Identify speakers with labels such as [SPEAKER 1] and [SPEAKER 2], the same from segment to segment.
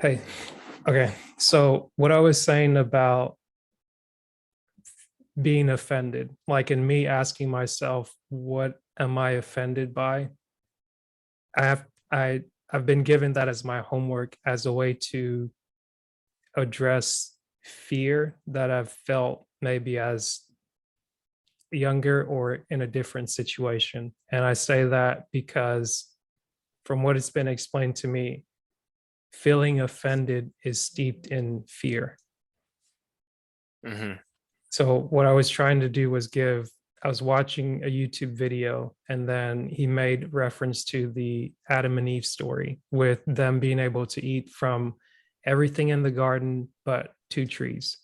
[SPEAKER 1] Hey, okay. So what I was saying about being offended, like in me asking myself, what am I offended by? I have I I've been given that as my homework as a way to address fear that I've felt maybe as younger or in a different situation. And I say that because from what it's been explained to me, feeling offended is steeped in fear.
[SPEAKER 2] Hmm.
[SPEAKER 1] So what I was trying to do was I was watching a YouTube video and then he made reference to the Adam and Eve story with them being able to eat from everything in the garden but two trees.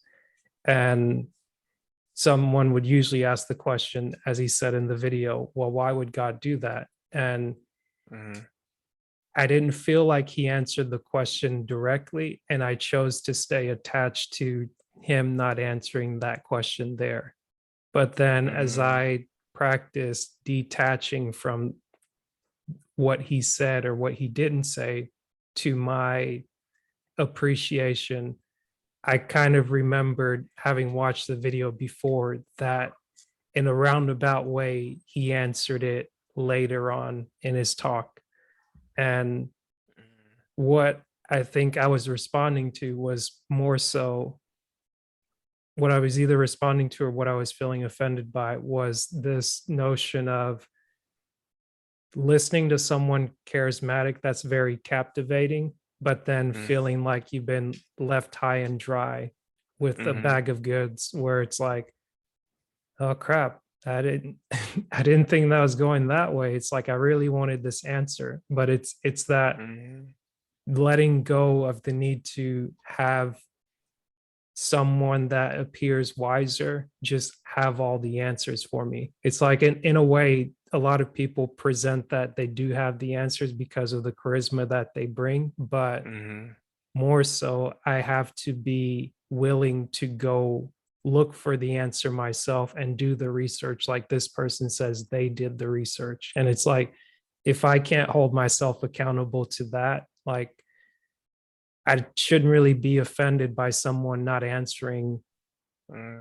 [SPEAKER 1] And someone would usually ask the question, as he said in the video, well, why would God do that? And
[SPEAKER 2] Hmm.
[SPEAKER 1] I didn't feel like he answered the question directly, and I chose to stay attached to him not answering that question there. But then as
[SPEAKER 2] Hmm.
[SPEAKER 1] I practiced detaching from what he said or what he didn't say to my appreciation, I kind of remembered having watched the video before that in a roundabout way, he answered it later on in his talk. And what I think I was responding to was more so what I was either responding to or what I was feeling offended by was this notion of listening to someone charismatic that's very captivating, but then feeling like you've been left high and dry with a
[SPEAKER 2] Hmm.
[SPEAKER 1] bag of goods where it's like, oh crap, I didn't I didn't think that was going that way. It's like I really wanted this answer, but it's that
[SPEAKER 2] Hmm.
[SPEAKER 1] letting go of the need to have someone that appears wiser just have all the answers for me. It's like in a way, a lot of people present that they do have the answers because of the charisma that they bring, but
[SPEAKER 2] Hmm.
[SPEAKER 1] more so, I have to be willing to go look for the answer myself and do the research like this person says they did the research. And it's like, if I can't hold myself accountable to that, like I shouldn't really be offended by someone not answering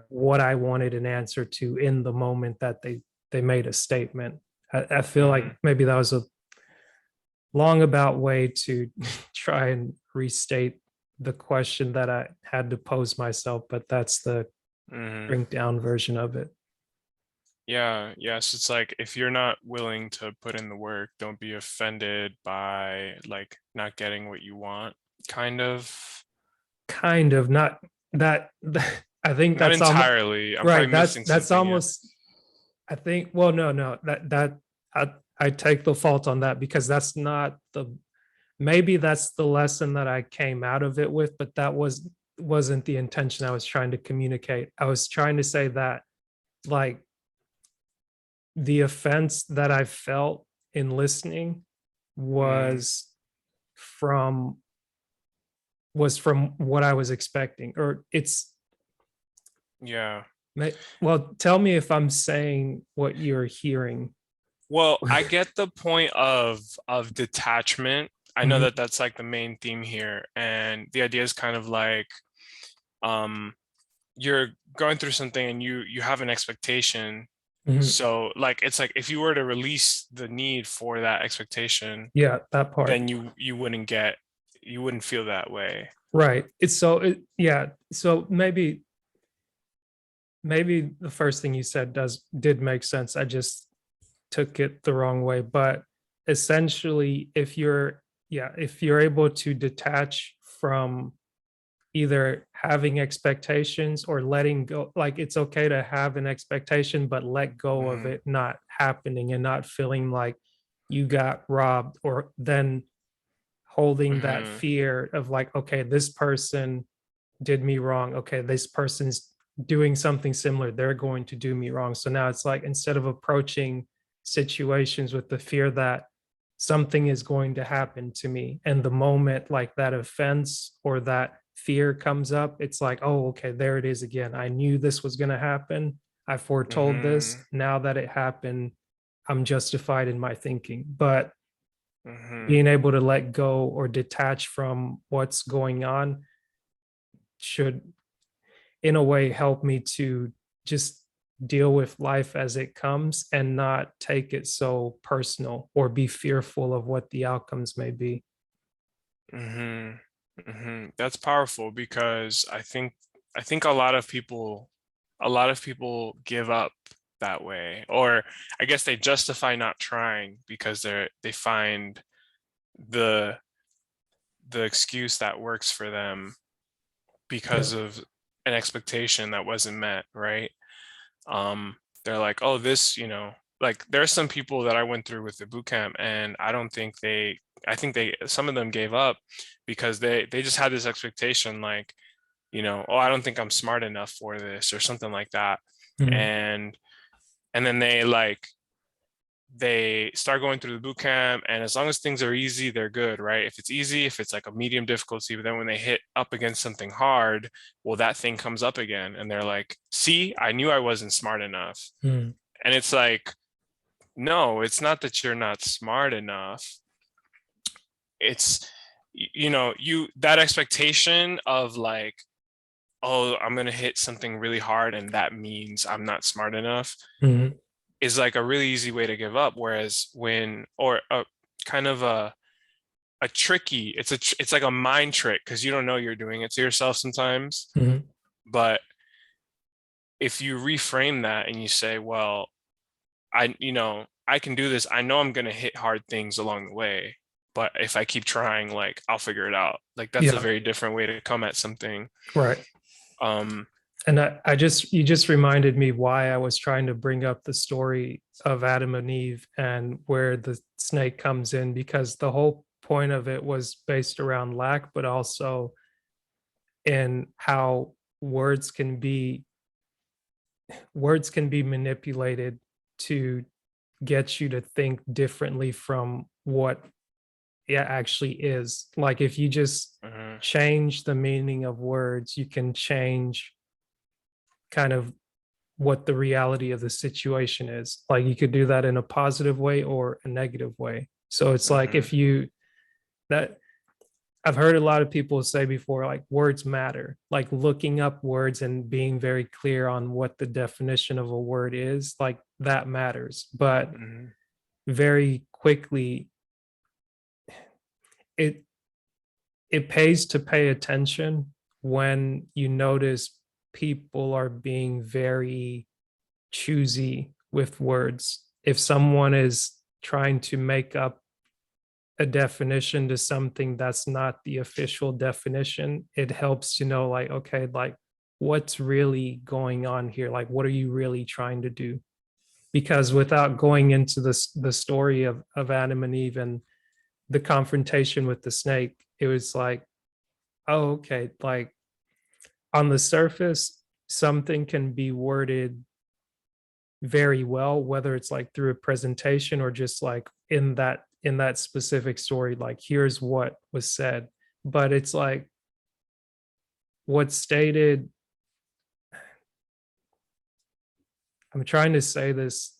[SPEAKER 1] what I wanted an answer to in the moment that they made a statement. I feel like
[SPEAKER 2] Hmm.
[SPEAKER 1] maybe that was a long about way to try and restate the question that I had to pose myself, but that's the
[SPEAKER 2] Hmm.
[SPEAKER 1] shrink down version of it.
[SPEAKER 2] Yeah, yes. It's like if you're not willing to put in the work, don't be offended by like not getting what you want, kind of.
[SPEAKER 1] Kind of not that, I think
[SPEAKER 2] Not
[SPEAKER 1] that's almost
[SPEAKER 2] entirely. I'm probably
[SPEAKER 1] right.
[SPEAKER 2] missing
[SPEAKER 1] That's
[SPEAKER 2] something. Yeah.
[SPEAKER 1] almost, I think, well, no, I take the fault on that because that's not the, maybe that's the lesson that I came out of it with, but that wasn't the intention I was trying to communicate. I was trying to say that like the offense that I felt in listening
[SPEAKER 2] Mm,
[SPEAKER 1] was from from what I was expecting, or it's
[SPEAKER 2] yeah.
[SPEAKER 1] well, tell me if I'm saying what you're hearing.
[SPEAKER 2] Well, I get the point of detachment. I know
[SPEAKER 1] Mhm,
[SPEAKER 2] that that's like the main theme here, and the idea is kind of like um you're going through something and you have an expectation.
[SPEAKER 1] mhm.
[SPEAKER 2] So like it's like if you were to release the need for that expectation,
[SPEAKER 1] Yeah, that part.
[SPEAKER 2] then you wouldn't feel that way.
[SPEAKER 1] Right. Yeah. So maybe the first thing you said did make sense. I just took it the wrong way. But essentially, if you're able to detach from either having expectations or letting go, like it's okay to have an expectation, but let go of
[SPEAKER 2] Hmm.
[SPEAKER 1] it not happening and not feeling like you got robbed, or then holding that
[SPEAKER 2] Hmm.
[SPEAKER 1] fear of like, okay, this person did me wrong. Okay, this person's doing something similar. They're going to do me wrong. So now it's like instead of approaching situations with the fear that something is going to happen to me, and the moment like that offense or that fear comes up, it's like, oh, okay, there it is again. I knew this was going to happen. I foretold this.
[SPEAKER 2] Hmm.
[SPEAKER 1] Now that it happened, I'm justified in my thinking. But
[SPEAKER 2] Mm-hmm.
[SPEAKER 1] being able to let go or detach from what's going on should, in a way, help me to just deal with life as it comes and not take it so personal or be fearful of what the outcomes may be.
[SPEAKER 2] Mm-hmm. Mm-hmm. That's powerful because I think a lot of people give up that way, or I guess they justify not trying because they find the the excuse that works for them
[SPEAKER 1] Yeah.
[SPEAKER 2] because of an expectation that wasn't met, right? They're like, oh, this, like there are some people that I went through with the boot camp, and I think some of them gave up because they just had this expectation, like, oh, I don't think I'm smart enough for this or something like that.
[SPEAKER 1] Mhm.
[SPEAKER 2] And then they start going through the boot camp, and as long as things are easy, they're good, right? If it's easy, if it's like a medium difficulty, but then when they hit up against something hard, well, that thing comes up again, and they're like, see, I knew I wasn't smart enough.
[SPEAKER 1] Mhm.
[SPEAKER 2] And it's like, no, it's not that you're not smart enough. It's, that expectation of like, oh, I'm going to hit something really hard and that means I'm not smart enough
[SPEAKER 1] Mhm.
[SPEAKER 2] is like a really easy way to give up. Whereas or a kind of a tricky, it's like a mind trick because you don't know you're doing it to yourself sometimes.
[SPEAKER 1] Mhm.
[SPEAKER 2] But if you reframe that and you say, well, I can do this. I know I'm going to hit hard things along the way, but if I keep trying, like I'll figure it out. Like that's a
[SPEAKER 1] Yeah.
[SPEAKER 2] very different way to come at something.
[SPEAKER 1] Right.
[SPEAKER 2] Um,
[SPEAKER 1] And you just reminded me why I was trying to bring up the story of Adam and Eve and where the snake comes in, because the whole point of it was based around lack, but also in how words can be manipulated to get you to think differently from what it actually is. Like if you just
[SPEAKER 2] mhm,
[SPEAKER 1] change the meaning of words, you can change kind of what the reality of the situation is. Like you could do that in a positive way or a negative way. So it's like
[SPEAKER 2] mhm,
[SPEAKER 1] if you that I've heard a lot of people say before, like words matter, like looking up words and being very clear on what the definition of a word is, like that matters. But
[SPEAKER 2] mhm,
[SPEAKER 1] very quickly, it it pays to pay attention when you notice people are being very choosy with words. If someone is trying to make up a definition to something that's not the official definition, it helps to know, like, okay, like what's really going on here? Like, what are you really trying to do? Because without going into the story of Adam and Eve and the confrontation with the snake, it was like, oh, okay, like on the surface, something can be worded very well, whether it's like through a presentation or just like in that specific story, like here's what was said. But it's like what's stated, I'm trying to say this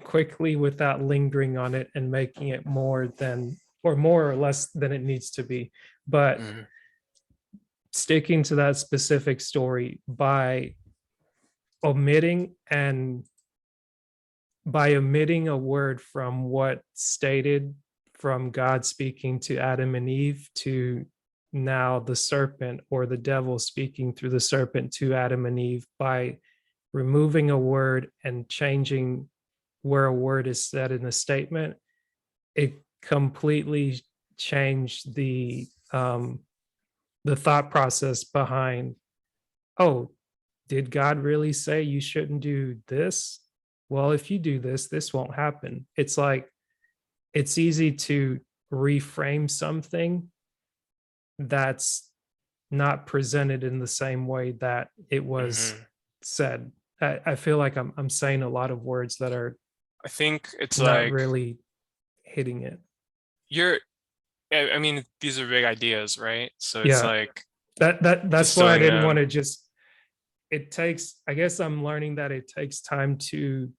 [SPEAKER 1] quickly without lingering on it and making it more than or more or less than it needs to be. But
[SPEAKER 2] mhm,
[SPEAKER 1] sticking to that specific story omitting and by omitting a word from what stated from God speaking to Adam and Eve to now the serpent or the devil speaking through the serpent to Adam and Eve, by removing a word and changing where a word is said in a statement, it completely changed the thought process behind, oh, did God really say you shouldn't do this? Well, if you do this, this won't happen. It's like it's easy to reframe something that's not presented in the same way that it was
[SPEAKER 2] mhm.
[SPEAKER 1] said. I feel like I'm saying a lot of words that are
[SPEAKER 2] I think it's
[SPEAKER 1] not
[SPEAKER 2] like
[SPEAKER 1] really hitting it.
[SPEAKER 2] you're, I mean, these are big ideas, right? So it's
[SPEAKER 1] Yeah,
[SPEAKER 2] like
[SPEAKER 1] that's why I
[SPEAKER 2] distilling
[SPEAKER 1] didn't want
[SPEAKER 2] them.
[SPEAKER 1] to just, it takes, I guess I'm learning that it takes time to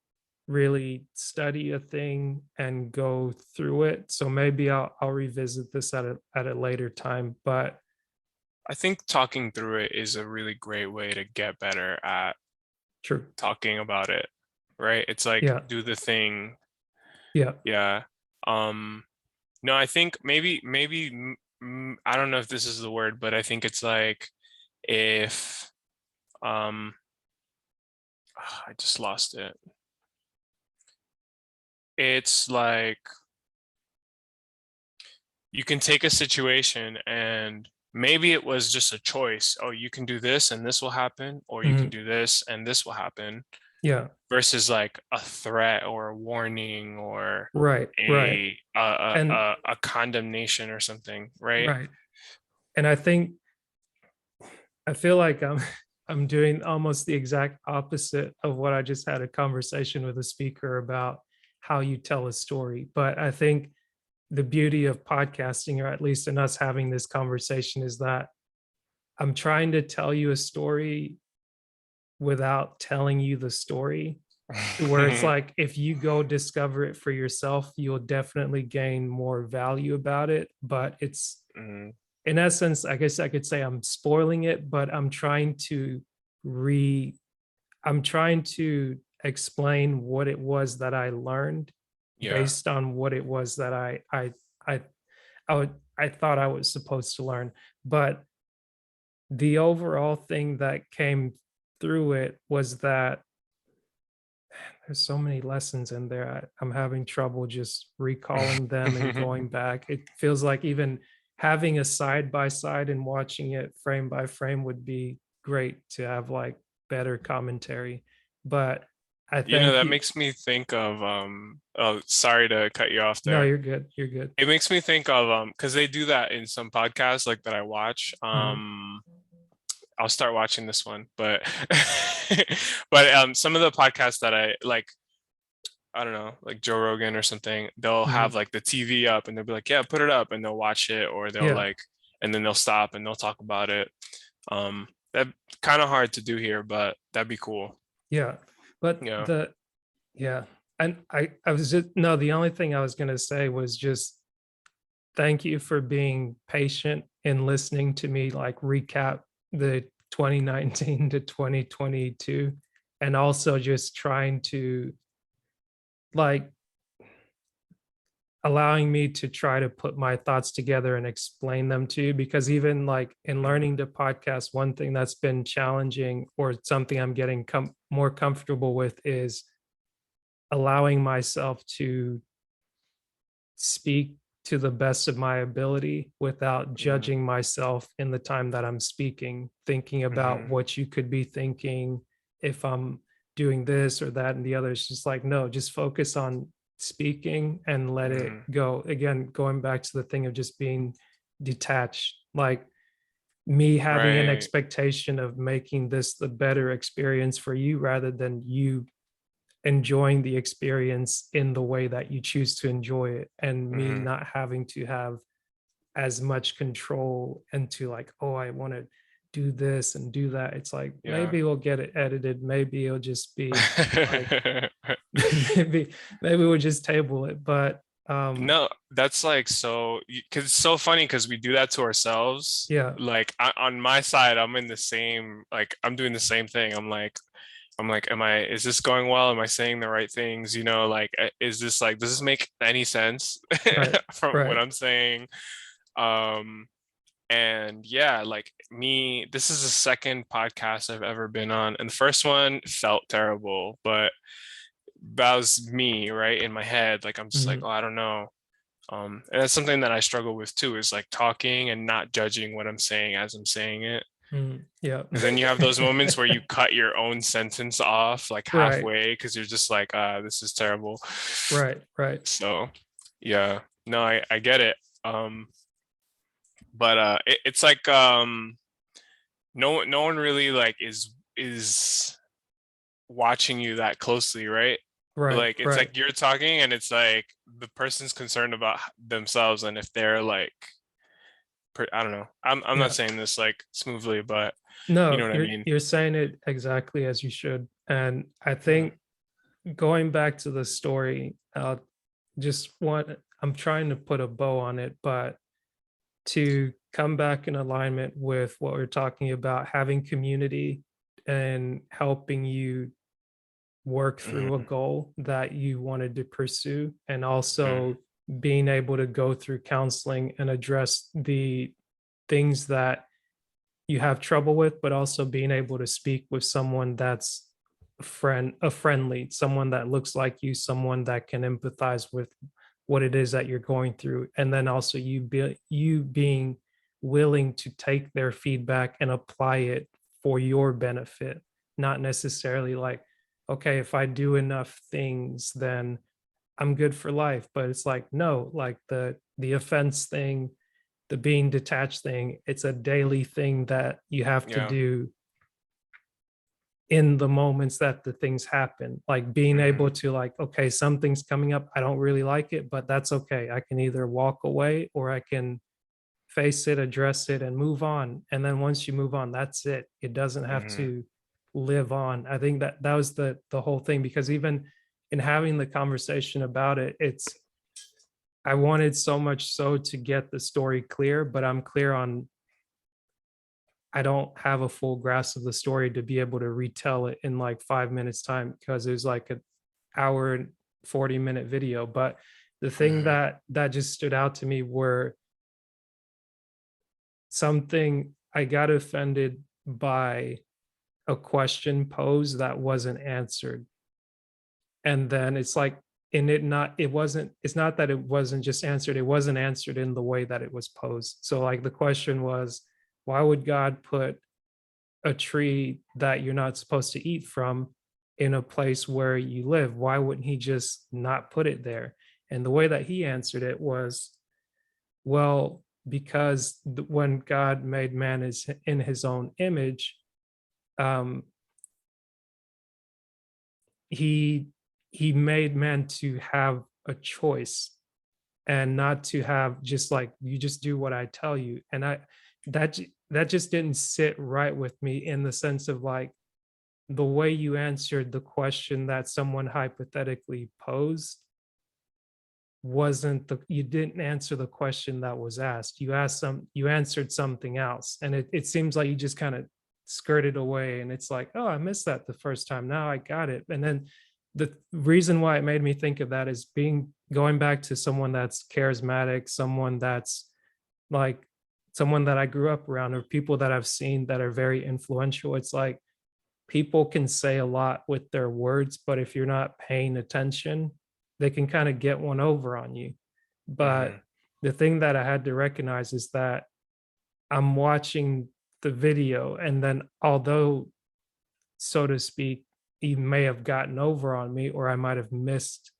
[SPEAKER 1] really study a thing and go through it. So maybe I'll revisit this at a later time. But
[SPEAKER 2] I think talking through it is a really great way to get better at
[SPEAKER 1] true.
[SPEAKER 2] talking about it, right? It's like
[SPEAKER 1] Yeah.
[SPEAKER 2] do the thing.
[SPEAKER 1] Yeah.
[SPEAKER 2] Yeah. Um, no, I think I don't know if this is the word, but I think it's like if um I just lost it. It's like you can take a situation and maybe it was just a choice. Oh, you can do this and this will happen, or you can
[SPEAKER 1] Mhm.
[SPEAKER 2] do this and this will happen,
[SPEAKER 1] Yeah.
[SPEAKER 2] versus like a threat or a warning or
[SPEAKER 1] Right. Right. And
[SPEAKER 2] a condemnation or something, right?
[SPEAKER 1] right. And I feel like I'm I'm doing almost the exact opposite of what I just had a conversation with a speaker about how you tell a story. But I think the beauty of podcasting, or at least in us having this conversation, is that I'm trying to tell you a story without telling you the story, to where it's like if you go discover it for yourself, you'll definitely gain more value about it. But it's,
[SPEAKER 2] Mhm.
[SPEAKER 1] in essence, I guess I could say I'm spoiling it, but re I'm trying to explain what it was that I learned
[SPEAKER 2] Yeah.
[SPEAKER 1] based on what it was that I I thought I was supposed to learn. But the overall thing that came through it was that there's so many lessons in there. I'm having trouble just recalling them and going back. It feels like even having a side by side and watching it frame by frame would be great to have like better commentary. But I
[SPEAKER 2] You know,
[SPEAKER 1] thank
[SPEAKER 2] that
[SPEAKER 1] you.
[SPEAKER 2] makes me think of oh, sorry to cut you off
[SPEAKER 1] No,
[SPEAKER 2] there.
[SPEAKER 1] you're good. You're good.
[SPEAKER 2] It makes me think of because they do that in some podcasts like that I watch.
[SPEAKER 1] Mhm.
[SPEAKER 2] I'll start watching this one, but but some of the podcasts that I like, I don't know, like Joe Rogan or something, they'll have
[SPEAKER 1] Mhm.
[SPEAKER 2] like the TV up and they'll be like, yeah, put it up, and they'll watch it, or they'll
[SPEAKER 1] Yeah.
[SPEAKER 2] like, and then they'll stop and they'll talk about it. That kind of hard to do here, but that'd be cool.
[SPEAKER 1] Yeah. But
[SPEAKER 2] Yeah.
[SPEAKER 1] the yeah. And I was just no, the only thing I was gonna say was just thank you for being patient and listening to me like recap the 2019 to 2022, and also just trying to like allowing me to try to put my thoughts together and explain them to you, because even like in
[SPEAKER 2] Mm,
[SPEAKER 1] learning to podcast, one thing that's been challenging or something I'm getting more comfortable with is allowing myself to speak to the best of my ability without
[SPEAKER 2] mm,
[SPEAKER 1] judging myself in the time that I'm speaking, thinking about
[SPEAKER 2] mhm,
[SPEAKER 1] what you could be thinking if I'm doing this or that and the other. It's just like, no, just focus on speaking and let it
[SPEAKER 2] mhm.
[SPEAKER 1] go. Again, going back to the thing of just being detached, like me having an
[SPEAKER 2] Right.
[SPEAKER 1] expectation of making this the better experience for you rather than you enjoying the experience in the way that you choose to enjoy it, and me
[SPEAKER 2] Mhm.
[SPEAKER 1] not having to have as much control into like, oh, I want to do this and do that. It's like
[SPEAKER 2] Yeah.
[SPEAKER 1] maybe we'll get it edited, maybe it'll just be like maybe we'll just table it. But
[SPEAKER 2] No, that's like so, because it's so funny because we do that to ourselves.
[SPEAKER 1] yeah.
[SPEAKER 2] Like on my side, I'm in the same, like I'm doing the same thing. Is this going well? Am I saying the right things? You know, like, is this like, does this make any sense
[SPEAKER 1] Right.
[SPEAKER 2] from what
[SPEAKER 1] Right.
[SPEAKER 2] I'm saying? Um, and yeah, like me, this is the second podcast I've ever been on, and the first one felt terrible, but that was me, right, in my head. Like I'm just like,
[SPEAKER 1] Mhm.
[SPEAKER 2] oh, I don't know. And that's something that I struggle with too, is like talking and not judging what I'm saying as I'm saying it.
[SPEAKER 1] Mhm. Yeah.
[SPEAKER 2] Because then you have those moments where you cut your own sentence off like
[SPEAKER 1] Right.
[SPEAKER 2] halfway because you're just like, this is terrible.
[SPEAKER 1] Right. Right.
[SPEAKER 2] So yeah, no, I get it. But it's like no one really like is watching you that closely, right?
[SPEAKER 1] Right.
[SPEAKER 2] Like it's
[SPEAKER 1] Right.
[SPEAKER 2] like you're talking and it's like the person's concerned about themselves, and if they're like I don't know. I'm not
[SPEAKER 1] Yeah.
[SPEAKER 2] saying this like smoothly, but you know
[SPEAKER 1] No,
[SPEAKER 2] what I mean.
[SPEAKER 1] you're saying it exactly as you should. And I
[SPEAKER 2] Yeah.
[SPEAKER 1] think going back to the story, just want I'm trying to put a bow on it, but to come back in alignment with what we're talking about, having community and helping you work through a
[SPEAKER 2] Mhm,
[SPEAKER 1] goal that you wanted to pursue, and
[SPEAKER 2] mhm,
[SPEAKER 1] also being able to go through counseling and address the things that you have trouble with, but also being able to speak with someone that's a friendly, someone that looks like you, someone that can empathize with what it is that you're going through. And then also you being willing to take their feedback and apply it for your benefit, not necessarily like, okay, if I do enough things, then I'm good for life. But it's like, no, like the offense thing, the being detached thing, it's a daily thing that you have to
[SPEAKER 2] yeah,
[SPEAKER 1] do in the moments that the things happen. Like being
[SPEAKER 2] mhm,
[SPEAKER 1] able to like, okay, something's coming up. I don't really like it, but that's okay. I can either walk away or I can face it, address it, and move on. And then once you move on, that's it. It doesn't have
[SPEAKER 2] mhm,
[SPEAKER 1] to live on. I think that that was the whole thing, because even in having the conversation about it, it's I wanted so much so to get the story clear, but I'm clear on I don't have a full grasp of the story to be able to retell it in like 5 minutes time, because it was like an hour and 40-minute video. But the thing
[SPEAKER 2] mhm,
[SPEAKER 1] that just stood out to me were something I got offended by a question posed that wasn't answered. And then it's like, and it's not that it wasn't just answered, it wasn't answered in the way that it was posed. So like the question was, why would God put a tree that you're not supposed to eat from in a place where you live? Why wouldn't he just not put it there? And the way that he answered it was, well, because when God made man is in his own image, um, he he made man to have a choice and not to have just like you just do what I tell you. And that just didn't sit right with me, in the sense of like the way you answered the question that someone hypothetically posed wasn't the you didn't answer the question that was asked. You answered something else. And it seems like you just kind of skirted away, and it's like, oh, I missed that the first time. Now I got it. And then the reason why it made me think of that is being going back to someone that's charismatic, someone that's like someone that I grew up around, or people that I've seen that are very influential. It's like people can say a lot with their words, but if you're not paying attention, they can kind of get one over on you. But
[SPEAKER 2] mhm,
[SPEAKER 1] the thing that I had to recognize is that I'm watching the video, and then although, so to speak, he may have gotten over on me, or I might have missed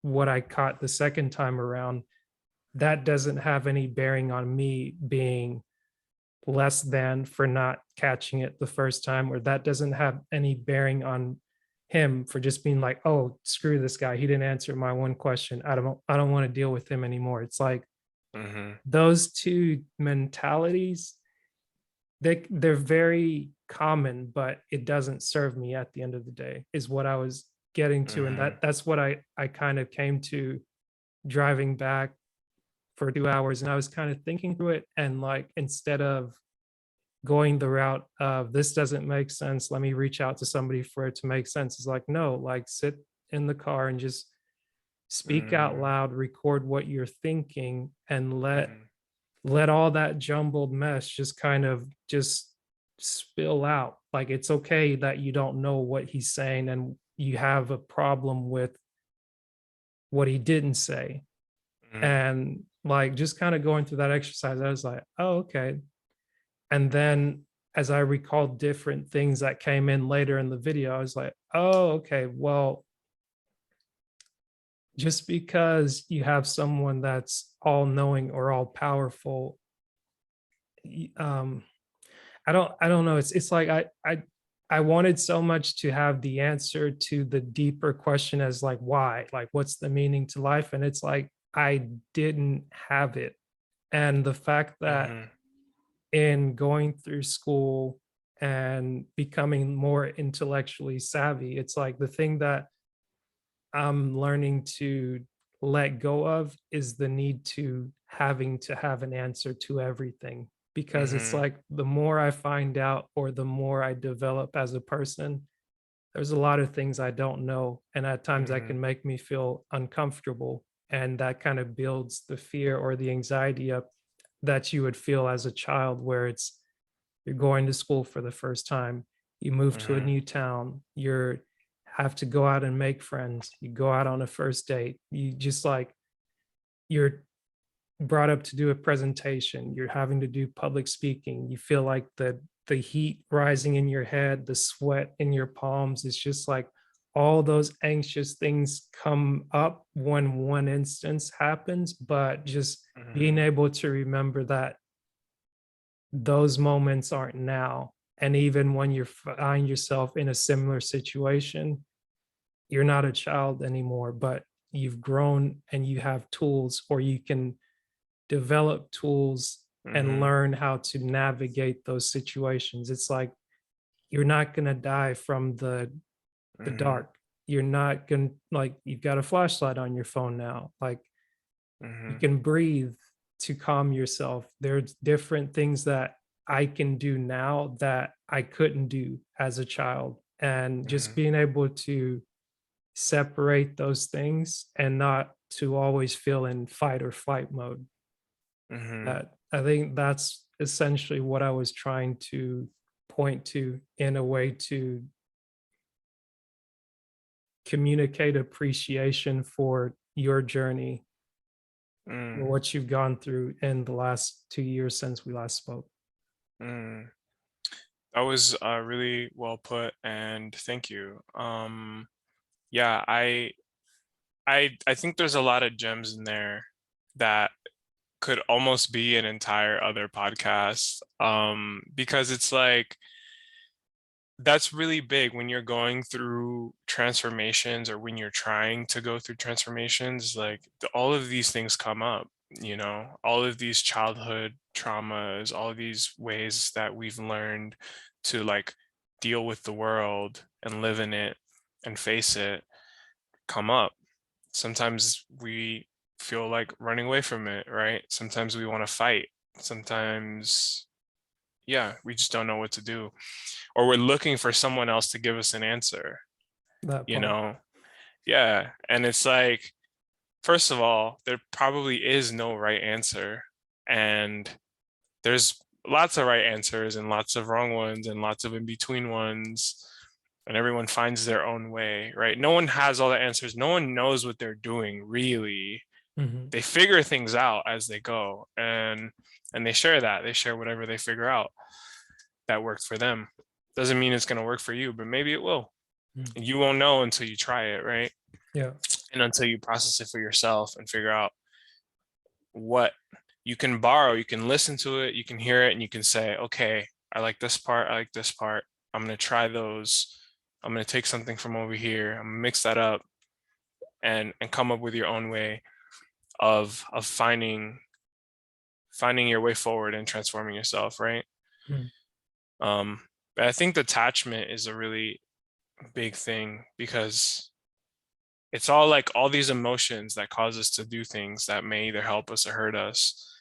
[SPEAKER 1] what I caught the second time around, that doesn't have any bearing on me being less than for not catching it the first time, or that doesn't have any bearing on him for just being like, oh, screw this guy, he didn't answer my one question, I don't want to deal with him anymore. It's like
[SPEAKER 2] mhm,
[SPEAKER 1] those two mentalities, they're very common, but it doesn't serve me at the end of the day, is what I was getting to. And
[SPEAKER 2] mhm,
[SPEAKER 1] that's what I kind of came to driving back for 2 hours. And I was kind of thinking through it, and like instead of going the route of this doesn't make sense, let me reach out to somebody for it to make sense. It's like, no, like sit in the car and just speak out
[SPEAKER 2] mhm,
[SPEAKER 1] loud, record what you're thinking, and
[SPEAKER 2] mhm,
[SPEAKER 1] let all that jumbled mess just kind of just spill out. Like it's okay that you don't know what he's saying and you have a problem with what he didn't say.
[SPEAKER 2] mhm,
[SPEAKER 1] And like just kind of going through that exercise, I was like, oh, okay. And then as I recalled different things that came in later in the video, I was like, oh, okay, well, just because you have someone that's all knowing or all powerful, um, I don't know. It's like I wanted so much to have the answer to the deeper question as like why? Like what's the meaning to life? And it's like I didn't have it. And the fact that
[SPEAKER 2] mhm,
[SPEAKER 1] in going through school and becoming more intellectually savvy, it's like the thing that I'm learning to let go of is the need to having to have an answer to everything, because it's
[SPEAKER 2] Mhm.
[SPEAKER 1] like the more I find out or the more I develop as a person, there's a lot of things I don't know, and at times that
[SPEAKER 2] Mhm.
[SPEAKER 1] can make me feel uncomfortable, and that kind of builds the fear or the anxiety up that you would feel as a child, where it's you're going to school for the first time, you move to a
[SPEAKER 2] Mhm.
[SPEAKER 1] new town, you're have to go out and make friends, you go out on a first date, you just like you're brought up to do a presentation, you're having to do public speaking, you feel like the heat rising in your head, the sweat in your palms, it's just like all those anxious things come up when one instance happens, but just being
[SPEAKER 2] Mhm.
[SPEAKER 1] able to remember that those moments aren't now. And even when you find yourself in a similar situation, you're not a child anymore, but you've grown and you have tools, or you can develop tools and
[SPEAKER 2] Mhm.
[SPEAKER 1] learn how to navigate those situations. It's like you're not going to die from the
[SPEAKER 2] Mhm.
[SPEAKER 1] dark. You're not going to, like, you've got a flashlight on your phone now. Like, you
[SPEAKER 2] Mhm.
[SPEAKER 1] can breathe to calm yourself. There's different things that I can do now that I couldn't do as a child. And just
[SPEAKER 2] Mhm.
[SPEAKER 1] being able to separate those things and not to always feel in fight or flight mode.
[SPEAKER 2] Mhm.
[SPEAKER 1] That I think that's essentially what I was trying to point to in a way to communicate appreciation for your journey, for
[SPEAKER 2] Mm.
[SPEAKER 1] what you've gone through in the last 2 years since we last spoke.
[SPEAKER 2] Mm. That was really well put, and thank you. Yeah, I think there's a lot of gems in there that could almost be an entire other podcast. Because it's like that's really big when you're going through transformations or when you're trying to go through transformations. Like all of these things come up, all of these childhood traumas, all of these ways that we've learned to like deal with the world and live in it and face it come up. Sometimes we feel like running away from it, right? Sometimes we want to fight. Sometimes, yeah, we just don't know what to do, or we're looking for someone else to give us an answer,
[SPEAKER 1] That
[SPEAKER 2] you
[SPEAKER 1] part.
[SPEAKER 2] know? Yeah. And it's like, first of all, there probably is no right answer. And there's lots of right answers and lots of wrong ones and lots of in between ones. And everyone finds their own way, right? No one has all the answers. No one knows what they're doing, really.
[SPEAKER 1] Mhm.
[SPEAKER 2] They figure things out as they go. And they share that. They share whatever they figure out that worked for them. Doesn't mean it's going to work for you, but maybe it will.
[SPEAKER 1] Mm.
[SPEAKER 2] And you won't know until you try it, right?
[SPEAKER 1] Yeah.
[SPEAKER 2] And until you process it for yourself and figure out what you can borrow. You can listen to it, you can hear it, and you can say, okay, I like this part, I like this part. I'm going to try those. I'm going to take something from over here. I'm going to mix that up and come up with your own way of finding your way forward and transforming yourself, right?
[SPEAKER 1] Mm.
[SPEAKER 2] Um, but I think detachment is a really big thing because it's all like all these emotions that cause us to do things that may either help us or hurt us.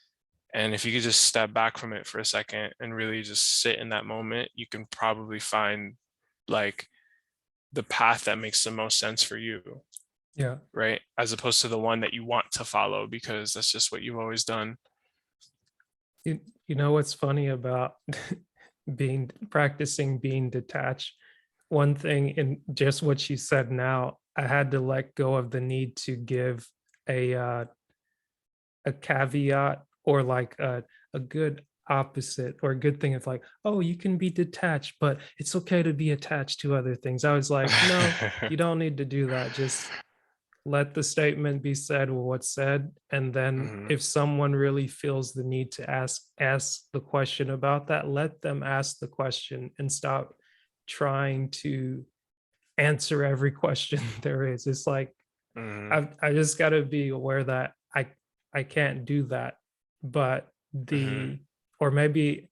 [SPEAKER 2] And if you could just step back from it for a second and really just sit in that moment, you can probably find like the path that makes the most sense for you,
[SPEAKER 1] Yeah.
[SPEAKER 2] right? As opposed to the one that you want to follow because that's just what you've always done.
[SPEAKER 1] You know what's funny about being practicing being detached? One thing in just what you said now, I had to let go of the need to give a a caveat or like a good opposite or a good thing of like, oh, you can be detached, but it's okay to be attached to other things. I was like, no, you don't need to do that. Just let the statement be said with what's said. And then
[SPEAKER 2] Hmm.
[SPEAKER 1] if someone really feels the need to ask the question about that, let them ask the question and stop trying to answer every question there is. It's like
[SPEAKER 2] Hmm.
[SPEAKER 1] I just got to be aware that I can't do that, but
[SPEAKER 2] Hmm.
[SPEAKER 1] the or maybe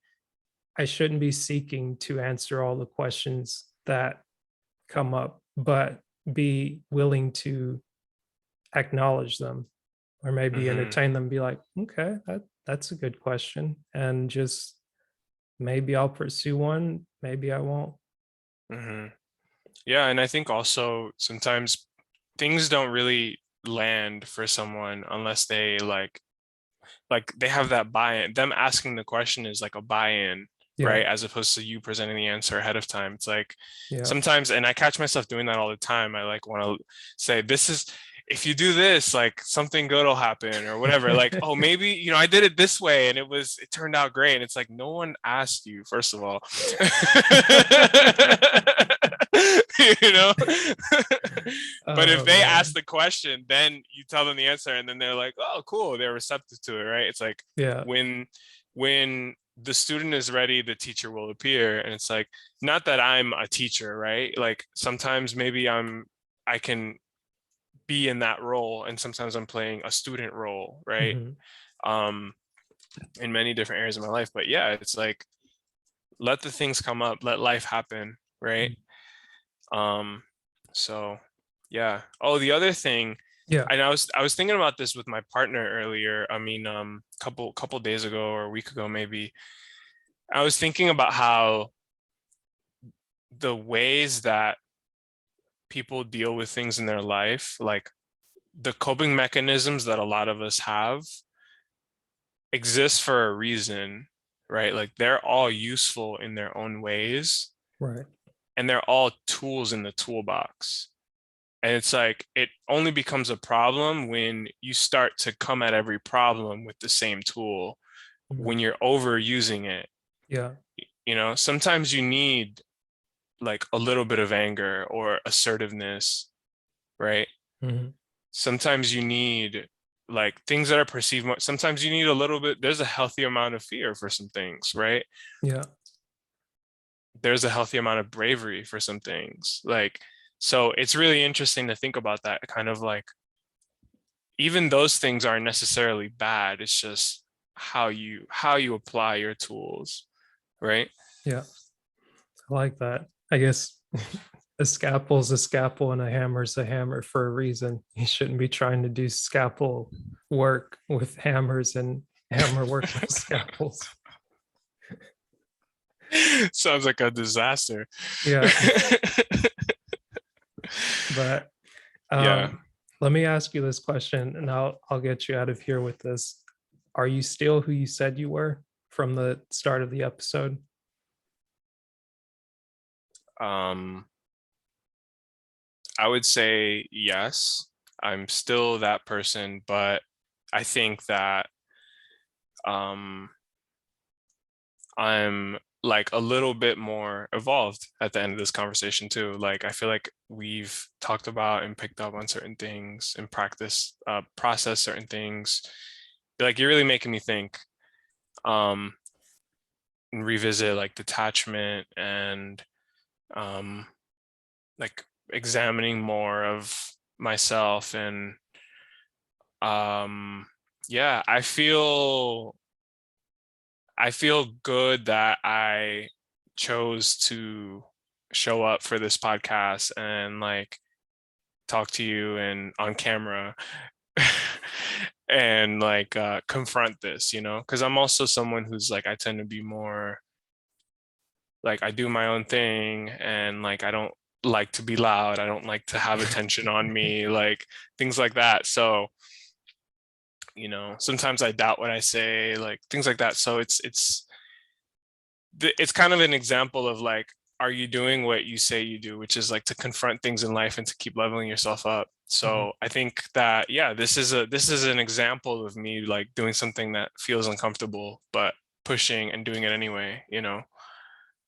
[SPEAKER 1] I shouldn't be seeking to answer all the questions that come up, but be willing to acknowledge them, or maybe
[SPEAKER 2] Mm-hmm.
[SPEAKER 1] entertain them, be like, okay, that's a good question. And just maybe I'll pursue one, maybe I won't.
[SPEAKER 2] Mm-hmm. Yeah, and I think also sometimes things don't really land for someone unless they like they have that buy-in. Them asking the question is like a buy-in,
[SPEAKER 1] Yeah.
[SPEAKER 2] right? As opposed to you presenting the answer ahead of time. It's like
[SPEAKER 1] Yeah.
[SPEAKER 2] sometimes, and I catch myself doing that all the time. I like want to say, this is, if you do this, like something good will happen or whatever. Like, oh, maybe, I did it this way and it turned out great. And it's like, no one asked you, first of all. you know but if
[SPEAKER 1] Oh
[SPEAKER 2] they ask
[SPEAKER 1] man.
[SPEAKER 2] the question, then you tell them the answer and then they're like, oh cool, they're receptive to it, right? It's like
[SPEAKER 1] Yeah.
[SPEAKER 2] when the student is ready, the teacher will appear. And it's like, not that I'm a teacher, right? Like sometimes maybe I can be in that role, and sometimes I'm playing a student role, right?
[SPEAKER 1] Hmm.
[SPEAKER 2] um in many different areas of my life. But yeah, it's like, let the things come up, let life happen, right? Um, so yeah. Oh, the other thing,
[SPEAKER 1] Yeah.
[SPEAKER 2] and I was thinking about this with my partner earlier. I mean, couple days ago or a week ago maybe. I was thinking about how the ways that people deal with things in their life, like the coping mechanisms that a lot of us have, exist for a reason, right? Like they're all useful in their own ways,
[SPEAKER 1] Right.
[SPEAKER 2] and they're all tools in the toolbox. And it's like, it only becomes a problem when you start to come at every problem with the same tool,
[SPEAKER 1] Mhm.
[SPEAKER 2] when you're overusing it.
[SPEAKER 1] Yeah.
[SPEAKER 2] Sometimes you need like a little bit of anger or assertiveness, right?
[SPEAKER 1] Hmm.
[SPEAKER 2] Sometimes you need like things that are perceived. Sometimes you need a little bit, there's a healthy amount of fear for some things, right?
[SPEAKER 1] Yeah.
[SPEAKER 2] There's a healthy amount of bravery for some things. Like, so it's really interesting to think about that kind of like, even those things aren't necessarily bad. It's just how you apply your tools, right?
[SPEAKER 1] Yeah. I like that. I guess a scalpel is a scalpel and a hammer is a hammer for a reason. You shouldn't be trying to do scalpel work with hammers and hammer work with scalpels.
[SPEAKER 2] Sounds like a disaster.
[SPEAKER 1] Yeah. But
[SPEAKER 2] Yeah.
[SPEAKER 1] let me ask you this question, and I'll get you out of here with this. Are you still who you said you were from the start of the episode?
[SPEAKER 2] Um, I would say yes. I'm still that person, but I think that um I'm like a little bit more evolved at the end of this conversation too. Like I feel like we've talked about and picked up on certain things and process certain things. Like you're really making me think, um, and revisit like detachment and um, like examining more of myself. And um, yeah, I feel good that I chose to show up for this podcast and like talk to you and on camera and like confront this, because I'm also someone who's like, I tend to be more like, I do my own thing, and like I don't like to be loud. I don't like to have attention on me, like things like that. So, sometimes I doubt what I say, like things like that. So it's kind of an example of like, are you doing what you say you do, which is like to confront things in life and to keep leveling yourself up.
[SPEAKER 1] Mhm.
[SPEAKER 2] So I think that, yeah, this is an example of me like doing something that feels uncomfortable but pushing and doing it anyway.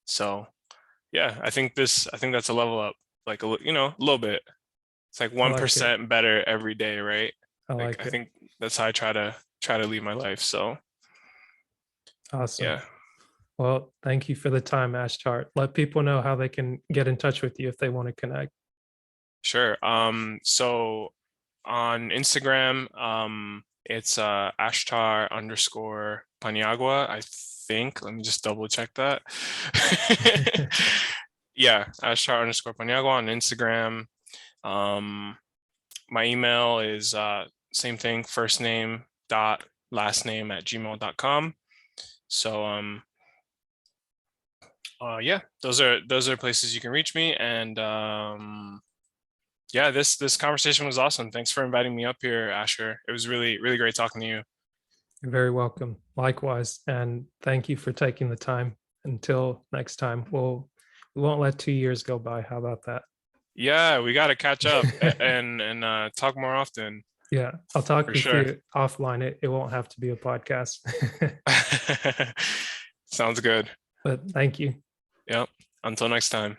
[SPEAKER 2] So yeah, I think that's a level up, like a little bit. It's like
[SPEAKER 1] I like it.
[SPEAKER 2] 1% better every day, right?
[SPEAKER 1] I
[SPEAKER 2] Like
[SPEAKER 1] like
[SPEAKER 2] I
[SPEAKER 1] it.
[SPEAKER 2] think that's how I try to lead my life. So
[SPEAKER 1] Awesome.
[SPEAKER 2] yeah.
[SPEAKER 1] Well, thank you for the time, Ashtar. Let people know how they can get in touch with you if they want to connect.
[SPEAKER 2] Sure. So on Instagram, it's Ashtar underscore Paniagua, I think. Let me just double check that. Yeah, Ashtar underscore Paniagua on Instagram. My email is same thing, first name dot last name at gmail.com. So yeah, those are places you can reach me. And yeah, this conversation was awesome. Thanks for inviting me up here, Asher. It was really, really great talking to you.
[SPEAKER 1] You're very welcome. Likewise. And thank you for taking the time. Until next time, we won't let 2 years go by. How about that?
[SPEAKER 2] Yeah, we got to catch up and talk more often.
[SPEAKER 1] Yeah, I'll talk
[SPEAKER 2] For
[SPEAKER 1] with
[SPEAKER 2] sure.
[SPEAKER 1] you offline. It won't have to be a podcast.
[SPEAKER 2] Sounds good.
[SPEAKER 1] But thank you.
[SPEAKER 2] Yep. Until next time.